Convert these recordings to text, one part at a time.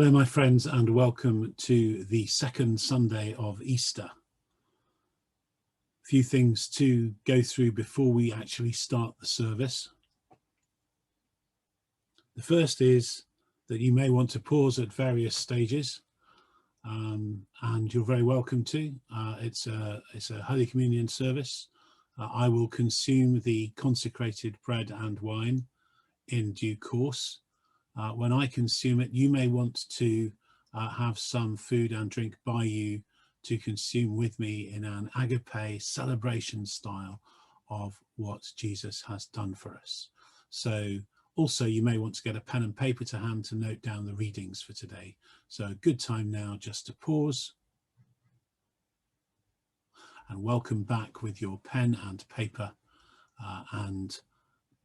Hello, my friends, and welcome to the second Sunday of Easter. A few things to go through before we actually start the service. The first is that you may want to pause at various stages, and you're very welcome to. It's a Holy Communion service. I will consume the consecrated bread and wine in due course. When I consume it, you may want to have some food and drink by you to consume with me in an agape celebration style of what Jesus has done for us. So also you may want to get a pen and paper to hand to note down the readings for today. So a good time now just to pause and welcome back with your pen and paper and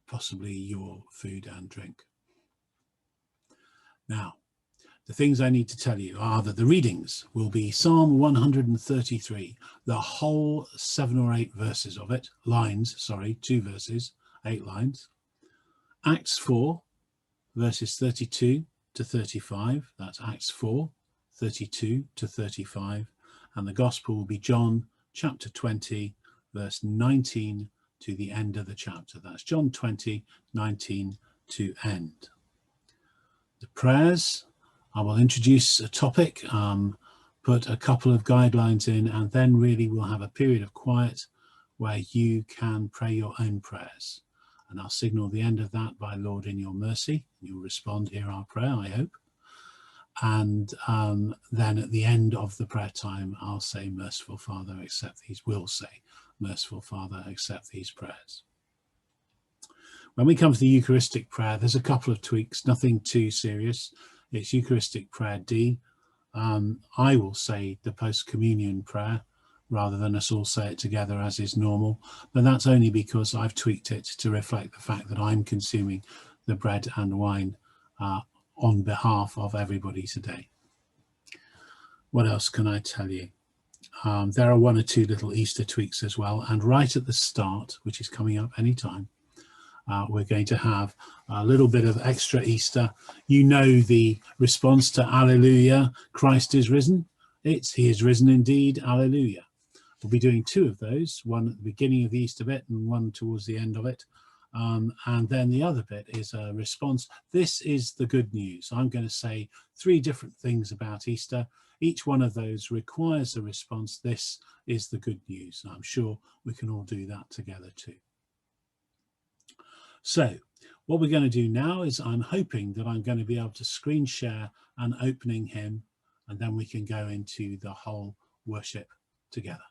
possibly your food and drink. Now, the things I need to tell you are that the readings will be Psalm 133, the whole 7 or 8 verses of it, two verses, 8 lines. Acts 4, verses 32 to 35, that's Acts 4, 32 to 35, and the Gospel will be John chapter 20, verse 19 to the end of the chapter. That's John 20, 19 to end. The prayers, I will introduce a topic, put a couple of guidelines in, and then really we'll have a period of quiet where you can pray your own prayers. And I'll signal the end of that by Lord in your mercy. You'll respond, hear our prayer, I hope. And then at the end of the prayer time, I'll say, merciful Father, accept these, will say, merciful Father, accept these prayers. When we come to the Eucharistic prayer, there's a couple of tweaks, nothing too serious. It's Eucharistic prayer D. I will say the post-communion prayer rather than us all say it together as is normal, but that's only because I've tweaked it to reflect the fact that I'm consuming the bread and wine on behalf of everybody today. What else can I tell you? There are 1 or 2 little Easter tweaks as well, and right at the start, which is coming up any time, we're going to have a little bit of extra Easter. You know the response to Alleluia, Christ is risen. It's He is risen indeed, Alleluia. We'll be doing 2 of those, one at the beginning of the Easter bit and one towards the end of it. And then the other bit is a response. This is the good news. I'm going to say 3 different things about Easter. Each one of those requires a response. This is the good news. I'm sure we can all do that together too. So what we're going to do now is I'm hoping that I'm going to be able to screen share an opening hymn, and then we can go into the whole worship together.